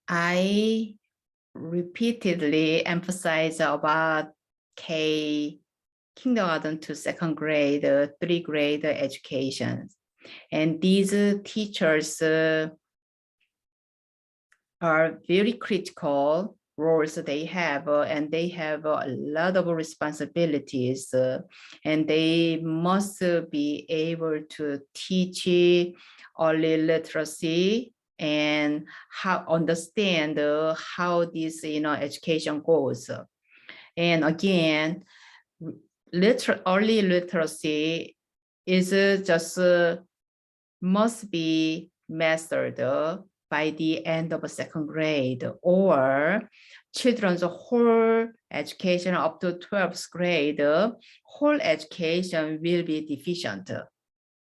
I repeatedly emphasize about kindergarten to second grade, 3-grade education. And these teachers are very critical roles they have, and they have a lot of responsibilities, and they must be able to teach early literacy and how understand how this education goes. And again, early literacy is just must be mastered by the end of second grade, or children's whole education up to 12th grade, whole education will be deficient.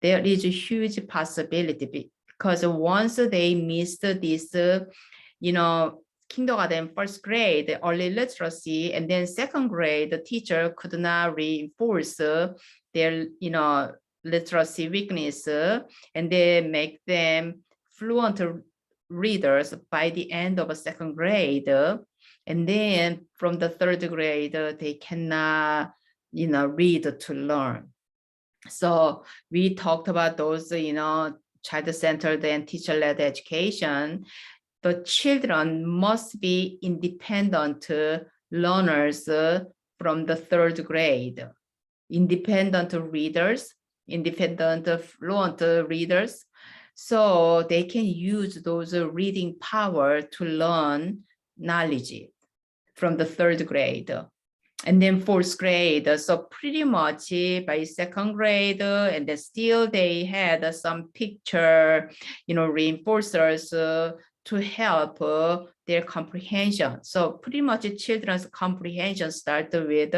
There is a huge possibility because once they missed this, kindergarten, first grade, early literacy, and then second grade, the teacher could not reinforce their, literacy weakness, and they make them fluent readers by the end of a second grade. And then from the third grade, they cannot, read to learn. So we talked about those, child-centered and teacher-led education. The children must be independent learners from the third grade, independent readers, independent fluent readers, so they can use those reading power to learn knowledge from the third grade. And then fourth grade, so pretty much by second grade, and then still they had some picture, reinforcers to help their comprehension. So pretty much children's comprehension starts with,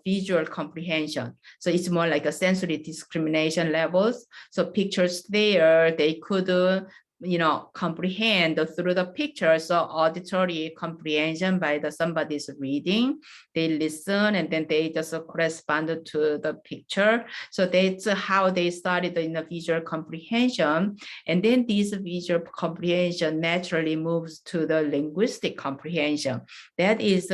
visual comprehension. So it's more like a sensory discrimination levels. So pictures there, they could comprehend through the picture. So auditory comprehension by somebody's reading, they listen and then they just correspond to the picture. So that's how they started in the visual comprehension. And then this visual comprehension naturally moves to the linguistic comprehension. That is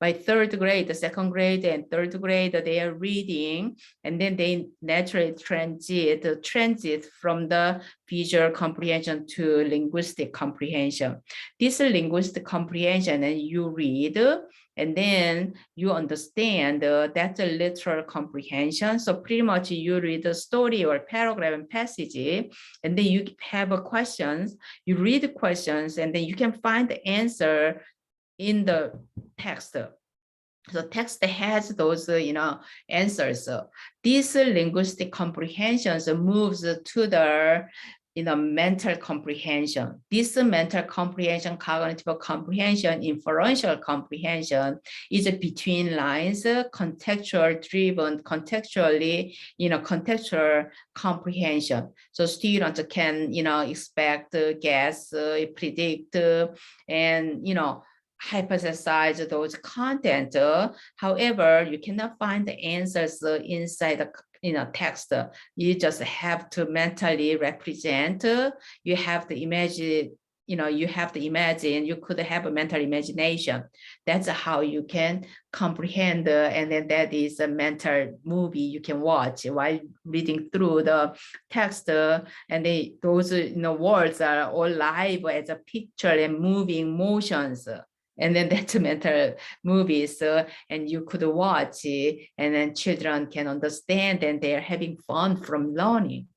by third grade, the second grade and third grade, they are reading, and then they naturally transit from the visual comprehension to linguistic comprehension. This linguistic comprehension, and you read, and then you understand, that's a literal comprehension. So pretty much you read the story or paragraph and passage, and then you have questions, you read the questions, and then you can find the answer in the text. So text has those, answers. This linguistic comprehension moves to the, mental comprehension. This mental comprehension, cognitive comprehension, inferential comprehension is between lines, contextual driven, contextually, contextual comprehension. So students can, expect, guess, predict, and, hypothesize those content. However, you cannot find the answers inside the text. You just have to mentally represent. You have to imagine. You have to imagine. You could have a mental imagination. That's how you can comprehend, and then that is a mental movie you can watch while reading through the text. And those words are all live as a picture and moving motions. And then that's mental movies, and you could watch, and then children can understand, and they're having fun from learning.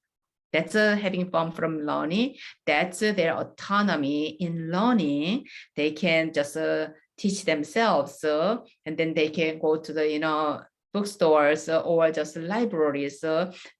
That's having fun from learning. That's their autonomy in learning. They can just teach themselves, and then they can go to the bookstores or just libraries.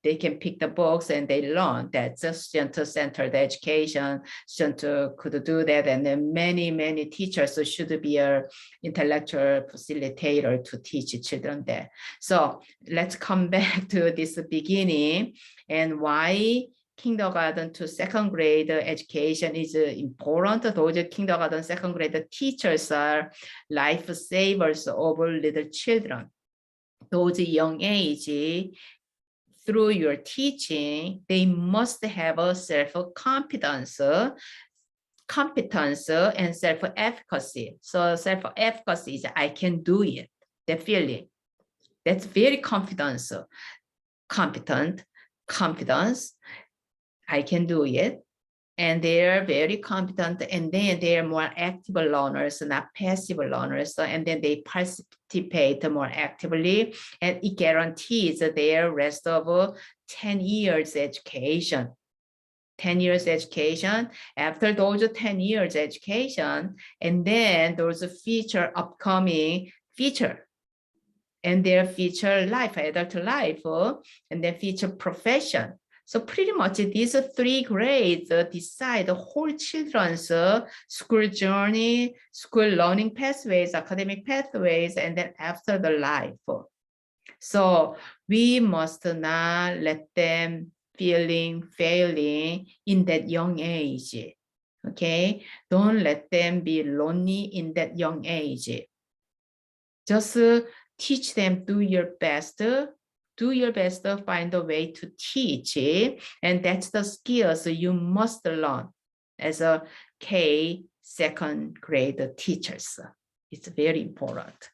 They can pick the books and they learn. That's a student-centered education. Student could do that, and then many teachers should be an intellectual facilitator to teach children that. So let's come back to this beginning and why kindergarten to second grade education is important. Those kindergarten, second grade teachers are lifesavers of little children. Those young age, through your teaching, they must have a self-confidence. competence and self-efficacy. So self-efficacy is I can do it, that feeling. That's very confidence, competent, confidence, I can do it. And they're very competent, and then they're more active learners, not passive learners, and then they participate more actively, and it guarantees their rest of 10 years education. 10 years education, after those 10 years education, and then those future upcoming future, and their future life, adult life, and then future profession. So pretty much these 3 grades decide the whole children's school journey, school learning pathways, academic pathways, and then after the life. So we must not let them failing in that young age. Okay, don't let them be lonely in that young age. Just teach them, do your best, find a way to teach, and that's the skills you must learn as a K-2nd grade teachers. It's very important.